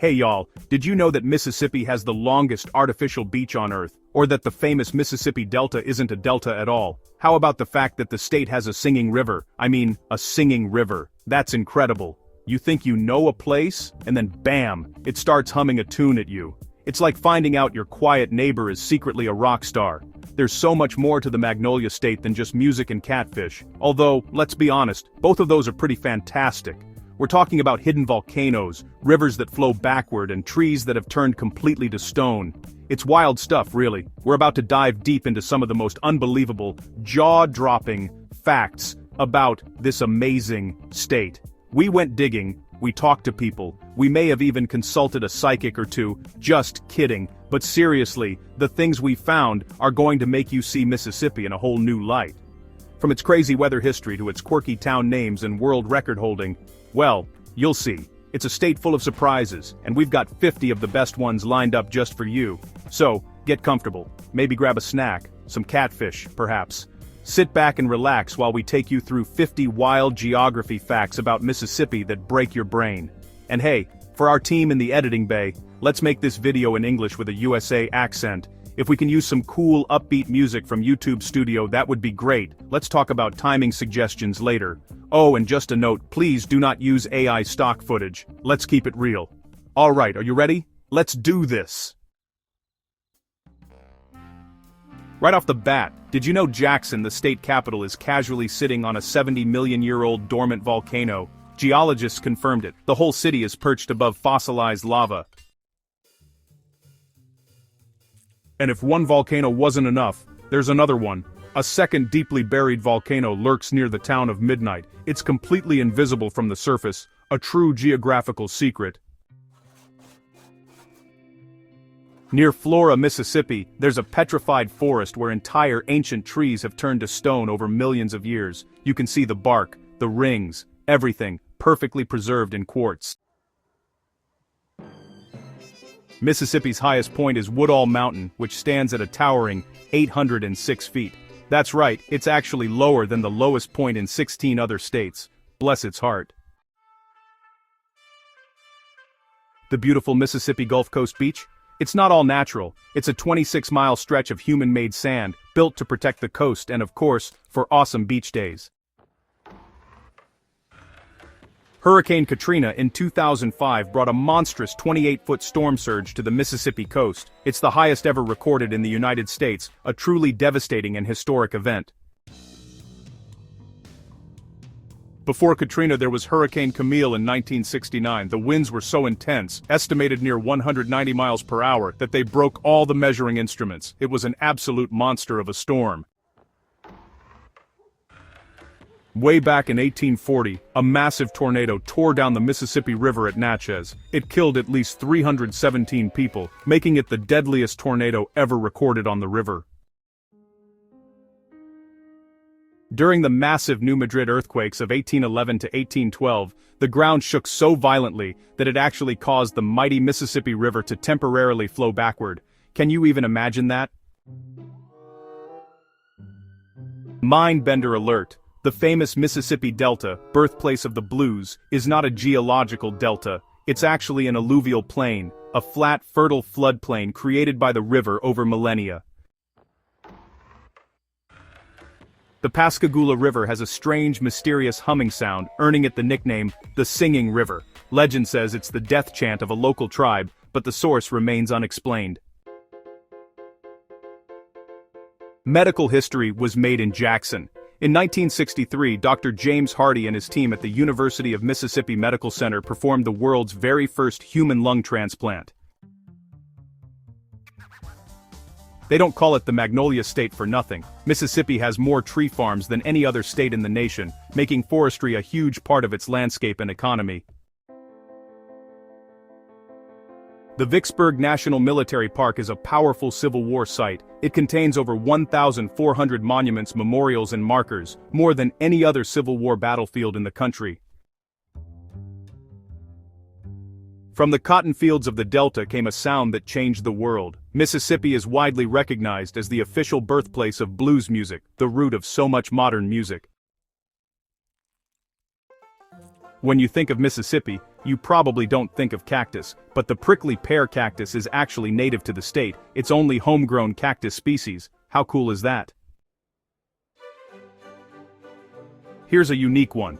Hey y'all, did you know that Mississippi has the longest artificial beach on Earth, or that the famous Mississippi Delta isn't a delta at all? How about the fact that the state has a singing river? A singing river. That's incredible. You think you know a place, and then bam, it starts humming a tune at you. It's like finding out your quiet neighbor is secretly a rock star. There's so much more to the Magnolia State than just music and catfish. Although, let's be honest, both of those are pretty fantastic. We're talking about hidden volcanoes, rivers that flow backward, and trees that have turned completely to stone. It's wild stuff, really. We're about to dive deep into some of the most unbelievable, jaw-dropping facts about this amazing state. We went digging, we talked to people, we may have even consulted a psychic or two, just kidding, but seriously, the things we found are going to make you see Mississippi in a whole new light. From its crazy weather history to its quirky town names and world record holding, well, you'll see. It's a state full of surprises, and we've got 50 of the best ones lined up just for you. So, get comfortable, maybe grab a snack, some catfish, perhaps. Sit back and relax while we take you through 50 wild geography facts about Mississippi that break your brain. And hey, for our team in the editing bay, let's make this video in English with a USA accent. If we can use some cool, upbeat music from YouTube Studio, that would be great. Let's talk about timing suggestions later. Oh, and just a note, please do not use AI stock footage. Let's keep it real. Alright, are you ready? Let's do this! Right off the bat, did you know Jackson, the state capital, is casually sitting on a 70-million-year-old dormant volcano? Geologists confirmed it. The whole city is perched above fossilized lava. And if one volcano wasn't enough, there's another one. A second deeply buried volcano lurks near the town of Midnight. It's completely invisible from the surface, a true geographical secret. Near Flora, Mississippi, there's a petrified forest where entire ancient trees have turned to stone over millions of years. You can see the bark, the rings, everything, perfectly preserved in quartz. Mississippi's highest point is Woodall Mountain, which stands at a towering 806 feet. That's right, it's actually lower than the lowest point in 16 other states. Bless its heart. The beautiful Mississippi Gulf Coast Beach? It's not all natural. It's a 26-mile stretch of human-made sand, built to protect the coast and, of course, for awesome beach days. Hurricane Katrina in 2005 brought a monstrous 28-foot storm surge to the Mississippi coast. It's the highest ever recorded in the United States, a truly devastating and historic event. Before Katrina, there was Hurricane Camille in 1969. The winds were so intense, estimated near 190 miles per hour, that they broke all the measuring instruments. It was an absolute monster of a storm. Way back in 1840, a massive tornado tore down the Mississippi River at Natchez. It killed at least 317 people, making it the deadliest tornado ever recorded on the river. During the massive New Madrid earthquakes of 1811 to 1812, the ground shook so violently that it actually caused the mighty Mississippi River to temporarily flow backward. Can you even imagine that? Mind-bender alert. The famous Mississippi Delta, birthplace of the blues, is not a geological delta. It's actually an alluvial plain, a flat, fertile floodplain created by the river over millennia. The Pascagoula River has a strange, mysterious humming sound, earning it the nickname, the Singing River. Legend says it's the death chant of a local tribe, but the source remains unexplained. Medical history was made in Jackson. In 1963, Dr. James Hardy and his team at the University of Mississippi Medical Center performed the world's very first human lung transplant. They don't call it the Magnolia State for nothing. Mississippi has more tree farms than any other state in the nation, making forestry a huge part of its landscape and economy. The Vicksburg National Military Park is a powerful Civil War site. It contains over 1,400 monuments, memorials, and markers, more than any other Civil War battlefield in the country. From the cotton fields of the Delta came a sound that changed the world. Mississippi is widely recognized as the official birthplace of blues music, the root of so much modern music. When you think of Mississippi, you probably don't think of cactus, but the prickly pear cactus is actually native to the state, its only homegrown cactus species. How cool is that? Here's a unique one.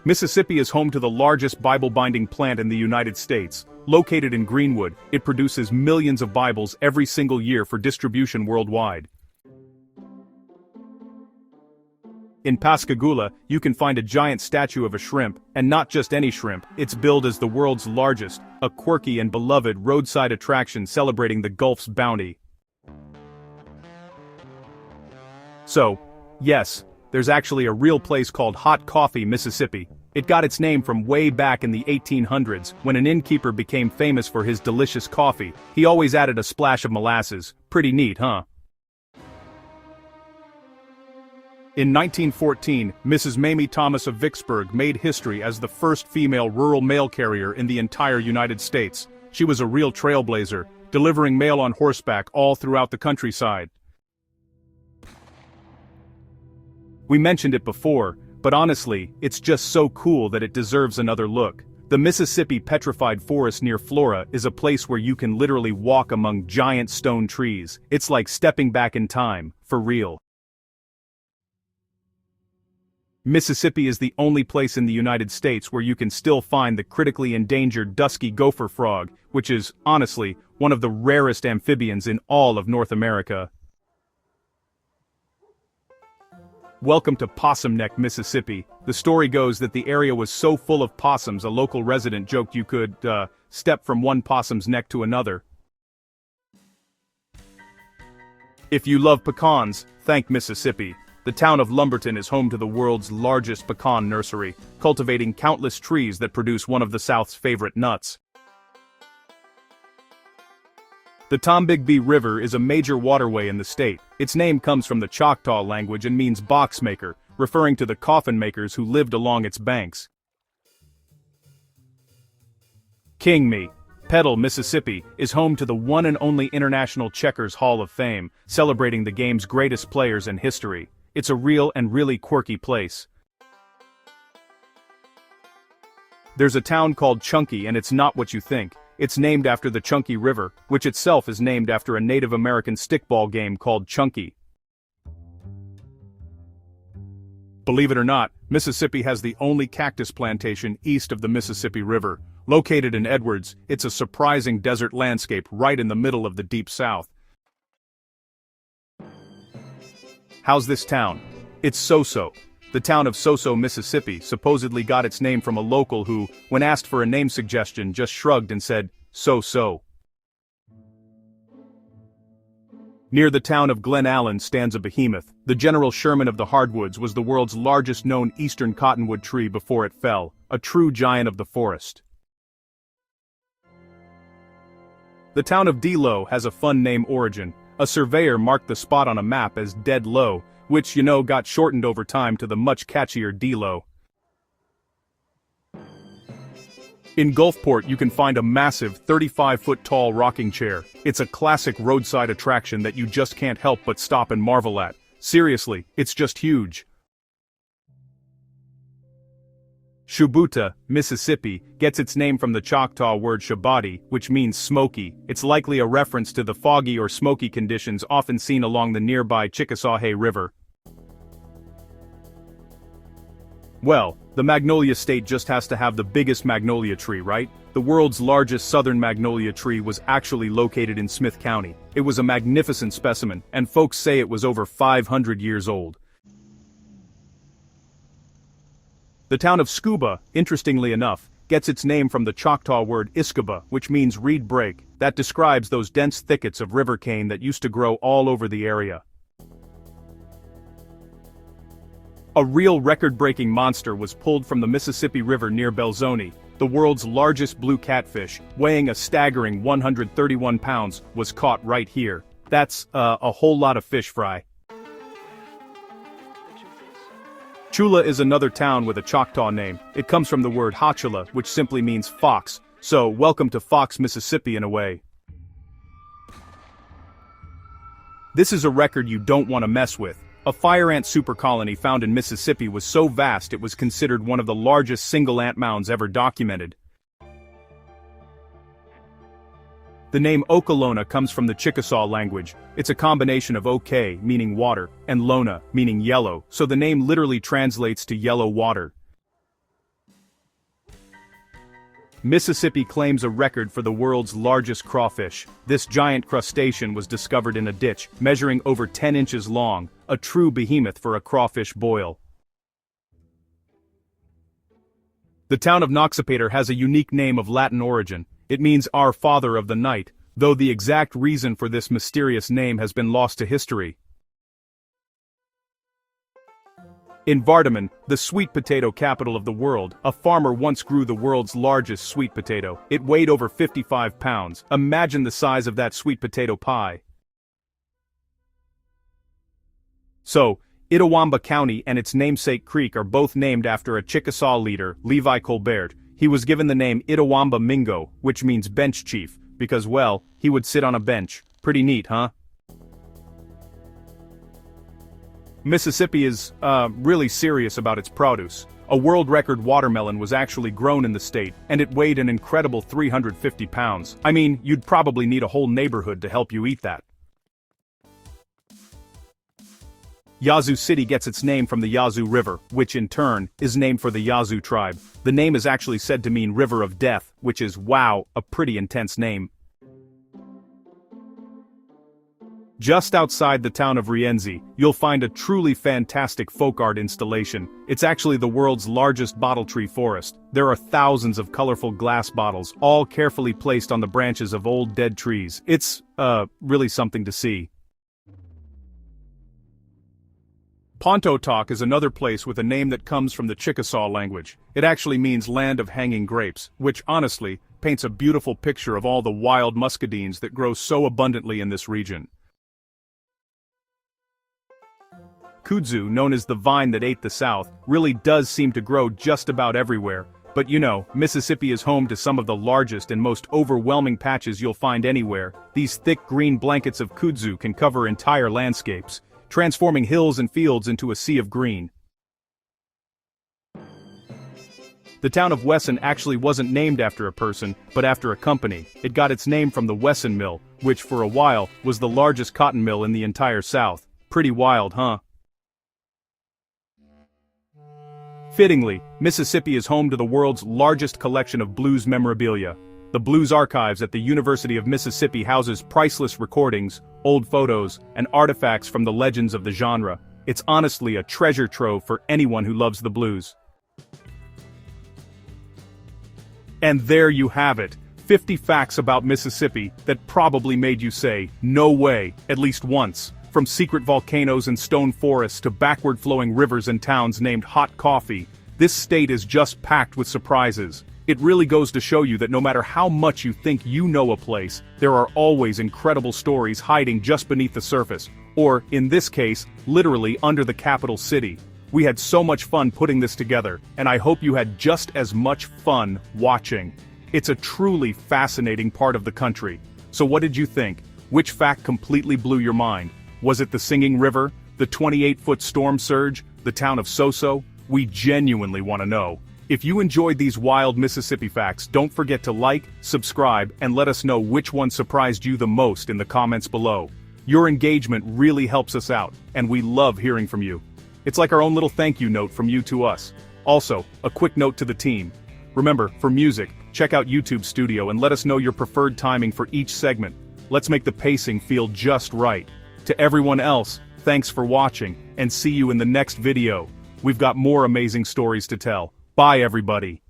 Mississippi is home to the largest Bible-binding plant in the United States. Located in Greenwood, it produces millions of Bibles every single year for distribution worldwide. In Pascagoula, you can find a giant statue of a shrimp, and not just any shrimp, it's billed as the world's largest, a quirky and beloved roadside attraction celebrating the Gulf's bounty. So, yes, there's actually a real place called Hot Coffee, Mississippi. It got its name from way back in the 1800s, when an innkeeper became famous for his delicious coffee. He always added a splash of molasses. Pretty neat, huh? In 1914, Mrs. Mamie Thomas of Vicksburg made history as the first female rural mail carrier in the entire United States. She was a real trailblazer, delivering mail on horseback all throughout the countryside. We mentioned it before, but honestly, it's just so cool that it deserves another look. The Mississippi Petrified Forest near Flora is a place where you can literally walk among giant stone trees. It's like stepping back in time, for real. Mississippi is the only place in the United States where you can still find the critically endangered dusky gopher frog, which is, honestly, one of the rarest amphibians in all of North America. Welcome to Possum Neck, Mississippi. The story goes that the area was so full of possums a local resident joked you could, step from one possum's neck to another. If you love pecans, thank Mississippi. The town of Lumberton is home to the world's largest pecan nursery, cultivating countless trees that produce one of the South's favorite nuts. The Tombigbee River is a major waterway in the state. Its name comes from the Choctaw language and means box maker, referring to the coffin makers who lived along its banks. Kingme, Petal, Mississippi, is home to the one and only International Checkers Hall of Fame, celebrating the game's greatest players in history. It's a real and really quirky place. There's a town called Chunky, and it's not what you think. It's named after the Chunky River, which itself is named after a Native American stickball game called Chunky. Believe it or not, Mississippi has the only cactus plantation east of the Mississippi River. Located in Edwards, it's a surprising desert landscape right in the middle of the Deep South. How's this town? It's So-So. The town of So-So, Mississippi, supposedly got its name from a local who, when asked for a name suggestion, just shrugged and said, "So-So." Near the town of Glen Allen stands a behemoth. The General Sherman of the Hardwoods was the world's largest known eastern cottonwood tree before it fell, a true giant of the forest. The town of D-Low has a fun name origin. A surveyor marked the spot on a map as Dead Low, which, got shortened over time to the much catchier D-Low. In Gulfport you can find a massive 35-foot-tall rocking chair. It's a classic roadside attraction that you just can't help but stop and marvel at. Seriously, it's just huge. Shubuta, Mississippi, gets its name from the Choctaw word shabati, which means smoky. It's likely a reference to the foggy or smoky conditions often seen along the nearby Chickasaw River. Well, the Magnolia State just has to have the biggest magnolia tree, right? The world's largest southern magnolia tree was actually located in Smith County. It was a magnificent specimen, and folks say it was over 500 years old. The town of Scuba, interestingly enough, gets its name from the Choctaw word iskaba, which means reed brake. That describes those dense thickets of river cane that used to grow all over the area. A real record-breaking monster was pulled from the Mississippi River near Belzoni. The world's largest blue catfish, weighing a staggering 131 pounds, was caught right here. That's, a whole lot of fish fry. Chula is another town with a Choctaw name. It comes from the word Hachula, which simply means fox. So, welcome to Fox, Mississippi in a way. This is a record you don't want to mess with. A fire ant supercolony found in Mississippi was so vast it was considered one of the largest single ant mounds ever documented. The name Okolona comes from the Chickasaw language. It's a combination of OK, meaning water, and Lona, meaning yellow, so the name literally translates to yellow water. Mississippi claims a record for the world's largest crawfish. This giant crustacean was discovered in a ditch, measuring over 10 inches long, a true behemoth for a crawfish boil. The town of Noxapater has a unique name of Latin origin. It means Our Father of the Night, though the exact reason for this mysterious name has been lost to history. In Vardaman, the sweet potato capital of the world, a farmer once grew the world's largest sweet potato. It weighed over 55 pounds. Imagine the size of that sweet potato pie. So, Itawamba County and its namesake creek are both named after a Chickasaw leader, Levi Colbert. He was given the name Itawamba Mingo, which means bench chief, because, well, he would sit on a bench. Pretty neat, huh? Mississippi is, really serious about its produce. A world record watermelon was actually grown in the state, and it weighed an incredible 350 pounds. I mean, you'd probably need a whole neighborhood to help you eat that. Yazoo City gets its name from the Yazoo River, which in turn, is named for the Yazoo tribe. The name is actually said to mean River of Death, which is, wow, a pretty intense name. Just outside the town of Rienzi, you'll find a truly fantastic folk art installation. It's actually the world's largest bottle tree forest. There are thousands of colorful glass bottles, all carefully placed on the branches of old dead trees. It's, really something to see. Pontotoc is another place with a name that comes from the Chickasaw language. It actually means land of hanging grapes, which, honestly, paints a beautiful picture of all the wild muscadines that grow so abundantly in this region. Kudzu, known as the vine that ate the South, really does seem to grow just about everywhere. But you know, Mississippi is home to some of the largest and most overwhelming patches you'll find anywhere. These thick green blankets of kudzu can cover entire landscapes, transforming hills and fields into a sea of green. The town of Wesson actually wasn't named after a person, but after a company. It got its name from the Wesson Mill, which for a while was the largest cotton mill in the entire South. Pretty wild, huh? Fittingly, Mississippi is home to the world's largest collection of blues memorabilia. The Blues Archives at the University of Mississippi houses priceless recordings, old photos, and artifacts from the legends of the genre. It's honestly a treasure trove for anyone who loves the blues. And there you have it, 50 facts about Mississippi that probably made you say, no way, at least once. From secret volcanoes and stone forests to backward-flowing rivers and towns named Hot Coffee, this state is just packed with surprises. It really goes to show you that no matter how much you think you know a place, there are always incredible stories hiding just beneath the surface, or, in this case, literally under the capital city. We had so much fun putting this together, and I hope you had just as much fun watching. It's a truly fascinating part of the country. So what did you think? Which fact completely blew your mind? Was it the singing river, the 28-foot storm surge, the town of Soso? We genuinely want to know. If you enjoyed these wild Mississippi facts, don't forget to like, subscribe, and let us know which one surprised you the most in the comments below. Your engagement really helps us out, and we love hearing from you. It's like our own little thank you note from you to us. Also, a quick note to the team. Remember, for music, check out YouTube Studio and let us know your preferred timing for each segment. Let's make the pacing feel just right. To everyone else, thanks for watching, and see you in the next video. We've got more amazing stories to tell. Bye everybody.